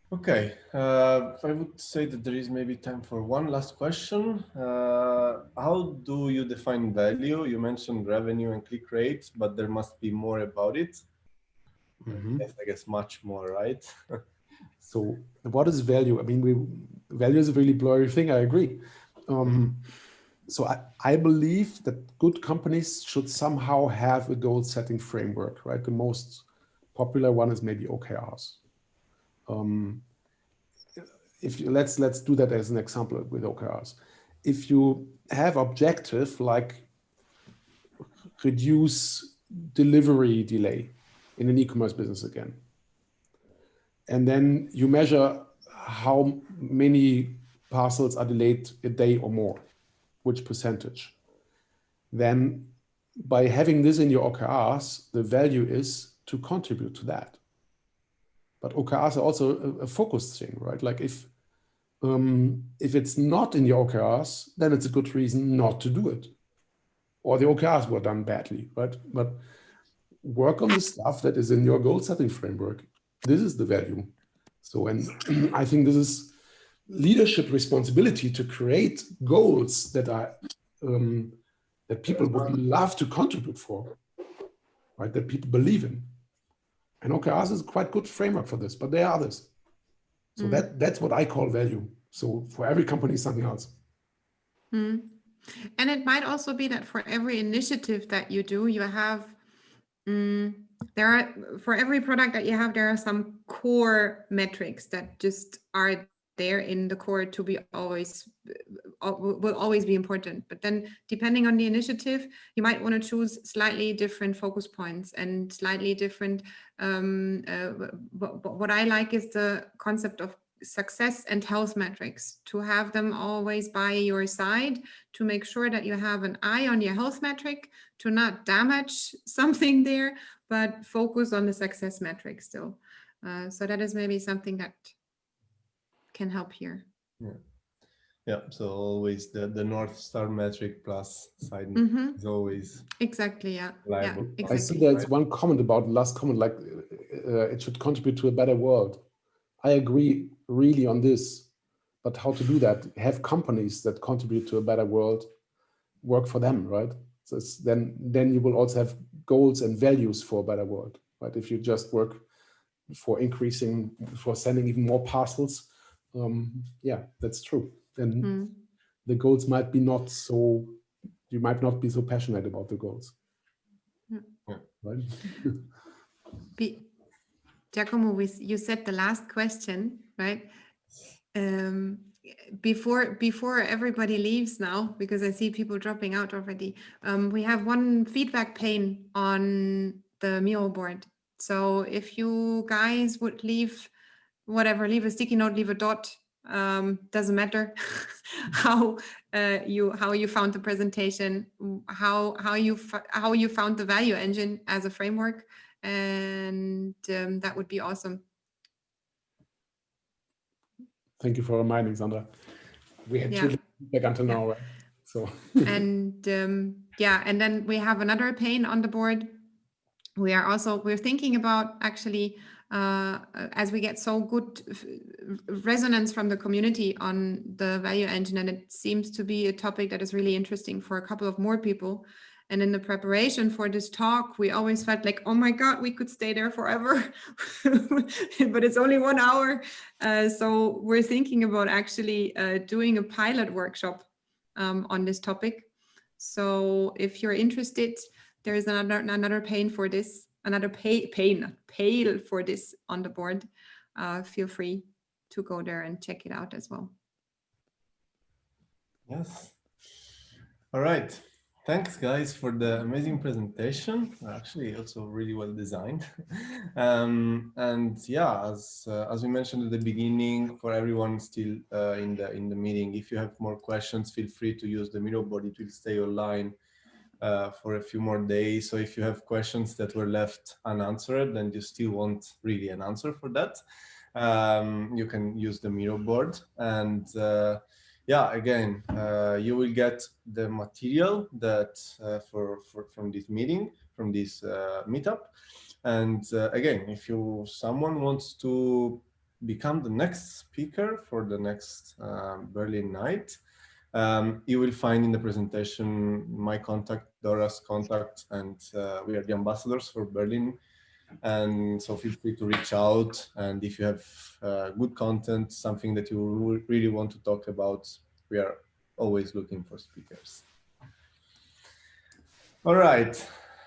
Okay, I would say that there is maybe time for one last question. How do you define value? You mentioned revenue and click rate, but there must be more about it. Yes, I guess much more, right? So what is value? I mean, value is a really blurry thing, I agree. So I believe that good companies should somehow have a goal setting framework, right? The most popular one is maybe OKRs. Let's do that as an example with OKRs. If you have objective like reduce delivery delay in an e-commerce business again, and then you measure how many parcels are delayed a day or more, which percentage, then by having this in your OKRs, the value is to contribute to that. But OKRs are also a focused thing, right? Like if it's not in your OKRs, then it's a good reason not to do it. Or the OKRs were done badly, right? But work on the stuff that is in your goal setting framework. This is the value. So, and I think this is leadership responsibility to create goals that are that people would love to contribute for, right? That people believe in. And OKRs is a quite good framework for this, but there are others. So that's what I call value. So for every company, something else. And it might also be that for every initiative that you do, you have, for every product that you have, there are some core metrics that just are there in the core to be will always be important. But then depending on the initiative, you might want to choose slightly different focus points and slightly different, what I like is the concept of success and health metrics, to have them always by your side, to make sure that you have an eye on your health metric, to not damage something there, but focus on the success metric still. So that is maybe something that can help here. Yeah, so always the North Star metric plus side is always exactly, yeah. reliable. Yeah, exactly. I see there's one comment about last comment, like it should contribute to a better world. I agree really on this, but how to do that? Have companies that contribute to a better world work for them, right? So then you will also have goals and values for a better world, right? If you just work for sending even more parcels, yeah, that's true. Then the goals might be not so, you might not be so passionate about the goals. Right? Giacomo, you said the last question, right? Before everybody leaves now, because I see people dropping out already, we have one feedback pane on the Miro board. So if you guys would leave a sticky note, leave a dot, doesn't matter how you found the presentation, how you found the value engine as a framework, and that would be awesome. Thank you for reminding, Sandra. We had two feedback until now, right? So and and then we have another pane on the board. We're thinking about actually, as we get so good resonance from the community on the value engine, and it seems to be a topic that is really interesting for a couple of more people. And in the preparation for this talk, we always felt like, oh my God, we could stay there forever, but it's only 1 hour. So we're thinking about actually doing a pilot workshop on this topic. So if you're interested, there is another pane for this, another pale for this on the board. Feel free to go there and check it out as well. Yes. All right. Thanks, guys, for the amazing presentation. Actually, also really well designed. And yeah, as we mentioned at the beginning, for everyone still in the meeting, if you have more questions, feel free to use the Miro board. It will stay online for a few more days. So if you have questions that were left unanswered and you still want really an answer for that, you can use the Miro board. And yeah, again, you will get the material that from this meeting, from this meetup. And again, if someone wants to become the next speaker for the next Berlin night, you will find in the presentation my contact, Dora's contact, and we are the ambassadors for Berlin. And so feel free to reach out. And if you have good content, something that you really want to talk about, we are always looking for speakers. All right.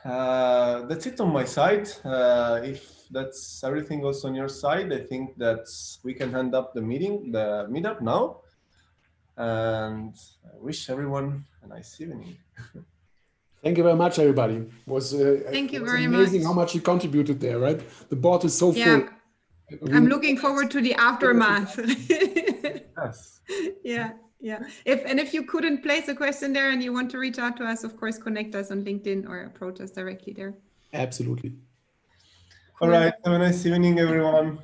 That's it on my side. If that's everything also on your side, I think that we can hand up the meetup now. And I wish everyone a nice evening. Thank you very much, everybody. It was Thank you it was very amazing much. how much you contributed there, right? The board is so Yeah, full. I'm looking forward to the aftermath. Yes. Yeah, yeah. If you couldn't place a question there and you want to reach out to us, of course, connect us on LinkedIn or approach us directly there. Absolutely. All right. Have a nice evening, everyone.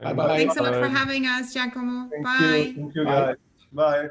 Bye-bye. Thanks a lot for having us, Giacomo. Thank Bye. you. Thank you, Bye. guys. Bye.